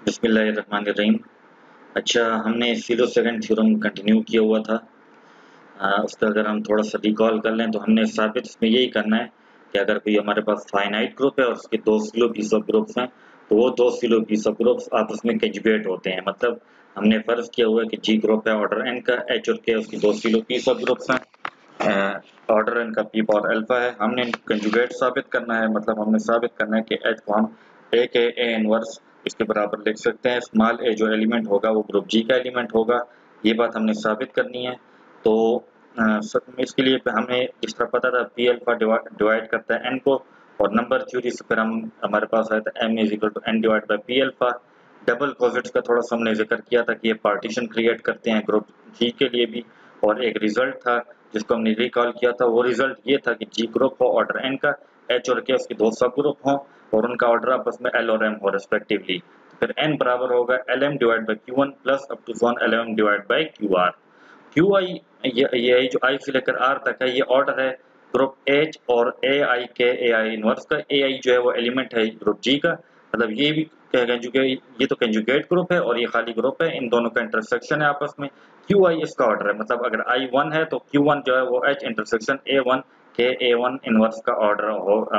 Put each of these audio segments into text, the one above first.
बिस्मिल्लाहिर्रहमानिर्रहीम। अच्छा, हमने सिलो सेकंड थ्योरम कंटिन्यू किया हुआ था। उसका अगर हम थोड़ा सा रिकॉल कर लें तो हमने साबित इसमें यही करना है कि अगर कोई हमारे पास फाइनाइट ग्रुप है और उसके दो सिलो पीस ऑफ ग्रुप्स हैं, तो वो दो सिलो पीस ऑफ ग्रुप्स आपस में कंजुगेट होते हैं। मतलब हमने फर्ज किया हुआ है कि जी ग्रुप है ऑर्डर एन का, एच और के उसकी दो सिलो पीस ऑफ ग्रुप्स हैं, ऑर्डर एन का पी पावर अल्फा है। हमने कंजुगेट साबित करना है, मतलब हमने साबित करना है कि एच को हम ए के ए इनवर्स इसके बराबर लिख सकते हैं। स्मॉल ए जो एलिमेंट होगा वो ग्रुप जी का एलिमेंट होगा, ये बात हमने साबित करनी है। तो इसके लिए हमें जिस तरह पता था पी अल्फा डिवाइड करता है एन को, और नंबर थ्योरी से फिर हमारे पास आया था M is equal to N divide by P alpha. Double पॉजिट्स का थोड़ा सा हमने जिक्र किया था कि ये पार्टीशन क्रिएट करते हैं ग्रुप जी के लिए भी, और एक रिजल्ट था जिसको हमने रिकॉल किया था। वो रिजल्ट ये था कि जी ग्रुप हो ऑर्डर एन का, एच और के उसके दो सब ग्रुप हों और उनका ऑर्डर आपस में एल और एम हो रेस्पेक्टिवली। फिर एन बराबर होगा L M divide by Q one plus up to one L M divide by Q R. Q I ये जो आई से लेकर आर तक है, ये ऑर्डर है ग्रुप एच और ए आई के ए आई इनवर्स का। ए आई जो है वो एलिमेंट है ग्रुप जी का, मतलब ये भी ये तो कंजुगेट ग्रुप है और ये खाली ग्रुप है, इन दोनों का इंटरसेक्शन है आपस में। क्यू आई इसका ऑर्डर है, मतलब अगर आई वन है तो क्यू वन जो है वो एच इंटरसेक्शन ए वन के ए वन इनवर्स का ऑर्डर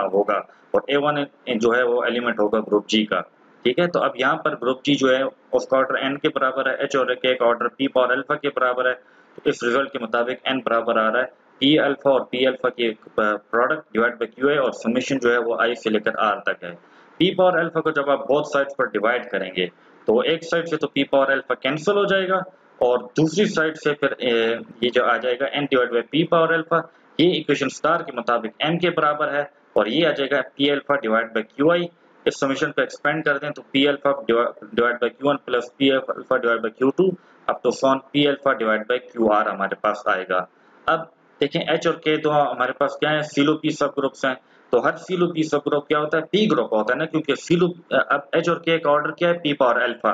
होगा, और ए वन जो है वो एलिमेंट होगा ग्रुप जी का। ठीक है, तो अब यहाँ पर ग्रुप जी जो है उसका ऑर्डर एन के बराबर है, एच और के का ऑर्डर पी पावर अल्फा के बराबर है। तो इस रिजल्ट के मुताबिक एन बराबर आ रहा है पी अल्फा और पी अल्फा के product divide by Q A, और समेशन जो है वो आई से लेकर आर तक है। पी पावर अल्फा को जब आप बोथ साइड्स पर डिवाइड करेंगे तो एक साइड से तो पी पावर अल्फा कैंसिल हो जाएगा, और दूसरी साइड से फिर ये जो आ जाएगा N divide by P power alpha. ये इक्वेशन स्टार के मुताबिक एन के बराबर है, और ये आ जाएगा P alpha divide by Q I. इस समीशन को एक्सपेंड कर दें तो P alpha divide by Q one plus P alpha divide by Q two अब तो सॉन P alpha divide by Q R हमारे पास आएगा। अब देखें एच और के तो हमारे पास क्या है, सीलो पी सब ग्रुप्स हैं। तो हर सीलो पी सब ग्रुप क्या होता है, पी ग्रुप होता है ना, क्योंकि सीलो अब एच और के का ऑर्डर क्या है, पी पावर अल्फा।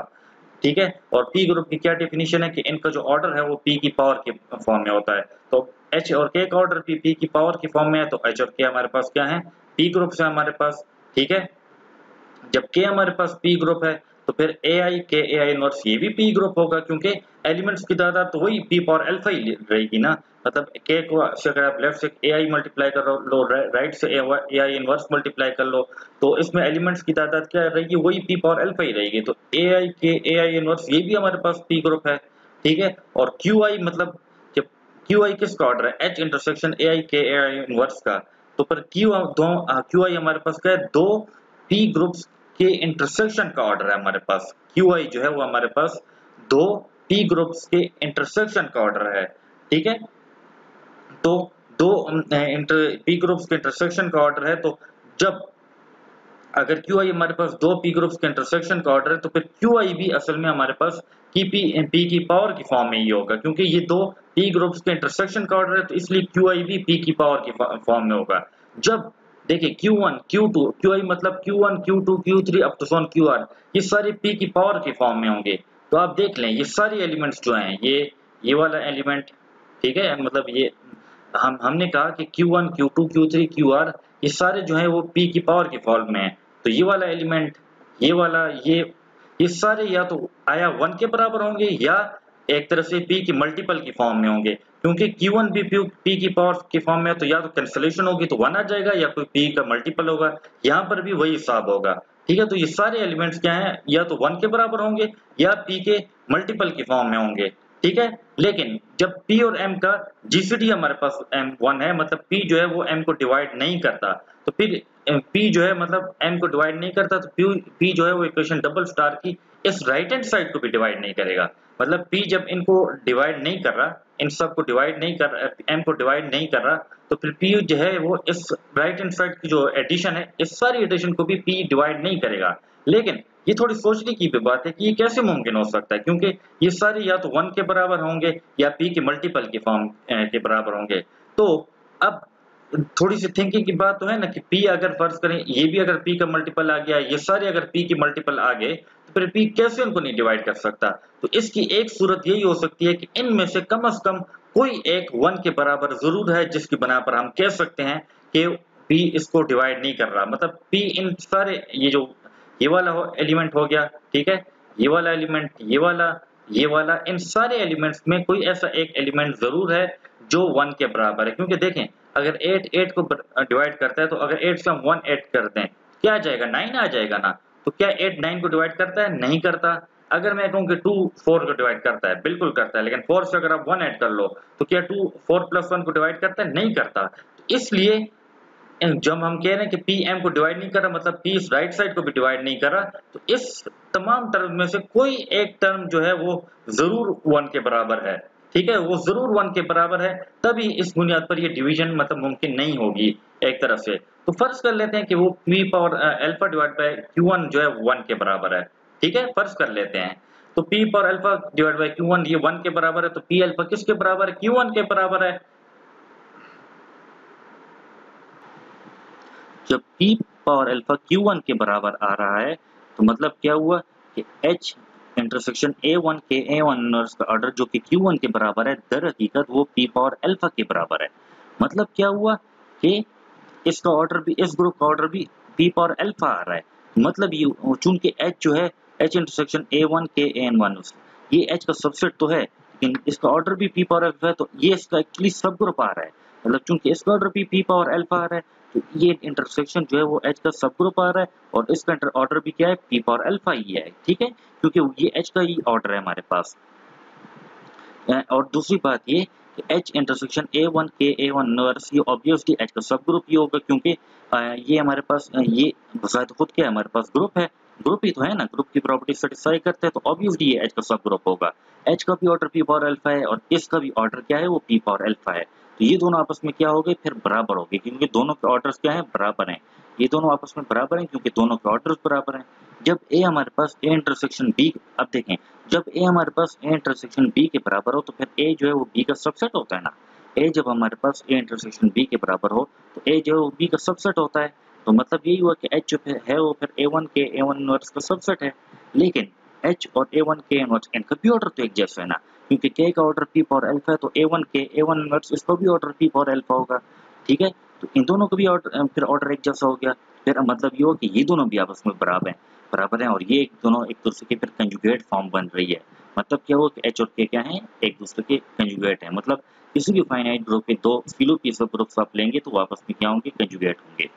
ठीक है, और पी ग्रुप की क्या डेफिनेशन है कि इनका जो ऑर्डर है वो पी की पावर के फॉर्म में होता है। तो एच और के का ऑर्डर पी की पावर की फॉर्म में है, तो एच और के हमारे पास क्या है, पी ग्रुप से हमारे पास। ठीक है, जब के हमारे पास पी ग्रुप है तो फिर ए आई के ए आई इनवर्स ये भी पी ग्रुप होगा, क्योंकि एलिमेंट्स की तादाद तो वही पी पावर अल्फा ही रहेगी ना। मतलब के को से अगर आप लेफ्ट से ए आई मल्टीप्लाई कर लो, राइट से ए आई इनवर्स मल्टीप्लाई कर लो, तो इसमें एलिमेंट्स की तादाद क्या रहेगी, वही पी पावर अल्फा ही रहेगी। तो ए आई के ए आई इनवर्स ये भी हमारे पास पी ग्रुप है। ठीक है, और क्यू आई मतलब जब क्यू आई किसका ऑर्डर है, एच इंटरसेक्शन ए आई के ए आई इनवर्स का। तो फिर क्यू आई हमारे पास क्या है, दो पी ग्रुप्स के इंटरसेक्शन का ऑर्डर है हमारे पास। क्यू आई जो है वो हमारे पास दो पी ग्रुप्स के इंटरसेक्शन का ऑर्डर है। ठीक है, तो दो पी ग्रुप्स के इंटरसेक्शन का ऑर्डर है, तो जब अगर क्यू आई हमारे पास दो पी ग्रुप्स के इंटरसेक्शन का ऑर्डर है तो फिर क्यू आई भी असल में हमारे पास पी की पावर की फॉर्म में ही होगा, क्योंकि ये दो पी ग्रुप्स के इंटरसेक्शन का ऑर्डर है, तो इसलिए क्यू आई भी पी की पावर की फॉर्म में होगा। जब देखिए Q1 Q2 क्यू आई मतलब Q1 Q2 Q3 up to सोन क्यू आर, ये सारे पी की पावर की फॉर्म में होंगे। तो आप देख लें ये सारे एलिमेंट्स जो हैं, ये वाला एलिमेंट, ठीक है, मतलब ये हमने कहा कि Q1 Q2 Q3 QR ये सारे जो हैं वो P की पावर की फॉर्म में है। तो ये वाला एलिमेंट, ये वाला, ये सारे या तो आया 1 के बराबर होंगे या एक तरह से P की मल्टीपल की फॉर्म में होंगे, क्योंकि Q1 भी P की पावर की फॉर्म में है, तो या तो कैंसिलेशन होगी तो 1 आ जाएगा, या कोई P का मल्टीपल होगा। यहाँ पर भी वही हिसाब होगा। ठीक है, तो ये सारे एलिमेंट्स क्या हैं, या तो 1 के बराबर होंगे या P के मल्टीपल की फॉर्म में होंगे। ठीक है, लेकिन जब P और M का जीसीडी हमारे पास M1 है, मतलब P जो है वो M को डिवाइड नहीं करता, तो फिर P जो है मतलब M को डिवाइड नहीं करता, तो P जो है वो इक्वेशन डबल स्टार की इस राइट हैंड साइड को भी डिवाइड नहीं करेगा। मतलब P जब इनको डिवाइड नहीं कर रहा, इन सब को डिवाइड नहीं कर रहा, M को डिवाइड नहीं कर रहा, तो फिर P जो है वो इस राइट हैंड साइड की जो एडिशन है, इस सारी एडिशन को भी P डिवाइड नहीं करेगा। लेकिन ये थोड़ी सोचने की भी बात है कि ये कैसे मुमकिन हो सकता है, क्योंकि ये सारे या तो 1 के बराबर होंगे या P के मल्टीपल की फॉर्म के बराबर होंगे। तो अब थोड़ी सी थिंकिंग की बात तो है ना कि P अगर फर्ज करें ये भी अगर P का मल्टीपल आ गया, ये सारे अगर P की मल्टीपल आ गए, तो फिर P कैसे उनको नहीं डिवाइड कर सकता। तो इसकी एक सूरत यही हो सकती है कि इनमें से कम कोई एक 1 के बराबर जरूर है, जिसकी बना पर हम कह सकते हैं कि P इसको डिवाइड नहीं कर रहा। मतलब P इन सारे ये वाला एलिमेंट हो गया, ठीक है, ये वाला एलिमेंट, ये वाला, इन सारे एलिमेंट्स में कोई ऐसा एक एलिमेंट ज़रूर है जो 1 के बराबर है। क्योंकि देखें, अगर 8 को डिवाइड करता है तो अगर 8 से हम 1 ऐड कर दें, क्या आ जाएगा? 9 आ जाएगा ना। तो क्या 8 9 को डिवाइड करता है? नहीं करता। अगर मैं कहूँ कि 2 4 को डिवाइड करता है, बिल्कुल करता है। लेकिन 4 से अगर आप 1 ऐड कर लो, तो क्या 2 4 + 1 को डिवाइड करता है? नहीं करता। इसलिए जब हम कह रहे हैं कि पी एम को डिवाइड नहीं कर रहा, मतलब पी इस राइट साइड को भी डिवाइड नहीं कर रहा, तो इस तमाम टर्म में से कोई एक टर्म जो है वो जरूर 1 के बराबर है। ठीक है, वो जरूर 1 के बराबर है, तभी इस बुनियाद पर ये डिवीजन मतलब मुमकिन नहीं होगी एक तरफ से। तो फर्ज कर लेते हैं कि वो P power alpha divide by Q1 जो है 1 के बराबर है। ठीक है, फर्ज कर लेते हैं। तो P power alpha divide by Q1 ये 1 के बराबर है, तो पी अल्फा किसके बराबर है? Q1 के बराबर है। जब p पावर अल्फा Q1 के बराबर आ रहा है, तो मतलब क्या हुआ कि H इंटरसेक्शन A1 के A1 इनवर्स का ऑर्डर जो कि Q1 के बराबर है, दर हकीकत वो p पावर अल्फा के बराबर है। मतलब क्या हुआ कि इसका ऑर्डर भी, इस ग्रुप का ऑर्डर भी p पावर अल्फा आ रहा है। मतलब ये चूंकि H जो है H इंटरसेक्शन A1 के AN1, ये H का सबसेट तो है, लेकिन इसका ऑर्डर भी p पावर अल्फा है, तो ये इसका एक्चुअली सब ग्रुप आ रहा है। मतलब चूंकि इसका ऑर्डर भी p पावर अल्फा आ रहा है, तो ये इंटरसेक्शन जो है वो H का सब ग्रुप आ रहा है, और इसका ऑर्डर भी क्या है? p पावर अल्फा ही है। ठीक है, क्योंकि ये H का ही ऑर्डर है हमारे पास। और दूसरी बात ये कि H इंटरसेक्शन A1 के A1 इनवर्स, ये ऑब्वियसली H का सब ग्रुप ही होगा, क्योंकि ये हमारे पास ये बजाय खुद क्या है, हमारे पास ग्रुप है, ग्रुप ही तो है ना, ग्रुप की प्रॉपर्टी सेटिस्फाई करते हैं, तो ऑब्वियसली ये H का सब ग्रुप होगा। H का भी ऑर्डर p पावर अल्फा है, और इसका भी ऑर्डर क्या है? वो p पावर अल्फा है। तो ये दोनों आपस में क्या हो गए? फिर बराबर हो गए, क्योंकि दोनों के ऑर्डर्स क्या है? बराबर हैं। ये दोनों आपस में बराबर हैं क्योंकि दोनों के ऑर्डर्स बराबर हैं। जब A हमारे पास A इंटरसेक्शन B, अब देखें, जब A हमारे पास A इंटरसेक्शन B के बराबर हो, तो फिर A जो है वो B का सबसेट होता है ना। A जब हमारे पास A इंटरसेक्शन B के बराबर हो, तो A जो है वो B का सबसेट होता है। तो मतलब यही हुआ कि H जो है वो फिर A1 के A1 इनवर्स का सबसेट है। लेकिन H और A1 के इनवर्स, इनका भी ऑर्डर तो एक जैसा है ना, क्योंकि K का ऑर्डर p पावर अल्फा है, तो A1 के A1 इनवर्स इसका भी ऑर्डर p पावर अल्फा होगा। ठीक है, तो इन दोनों का भी ऑर्डर, फिर ऑर्डर एक जैसा हो गया। फिर मतलब ये हो कि ये दोनों भी आपस में बराबर हैं, और ये एक दोनों एक दूसरे के फिर कंजुगेट फॉर्म बन रही है। मतलब क्या हुआ कि H और K क्या हैं? एक दूसरे के कंजुगेट हैं। मतलब किसी भी फाइनाइट ग्रुप के दो फिलो पी सब ग्रुप्स आप लेंगे तो वो आपस में क्या होंगे? कंजुगेट होंगे।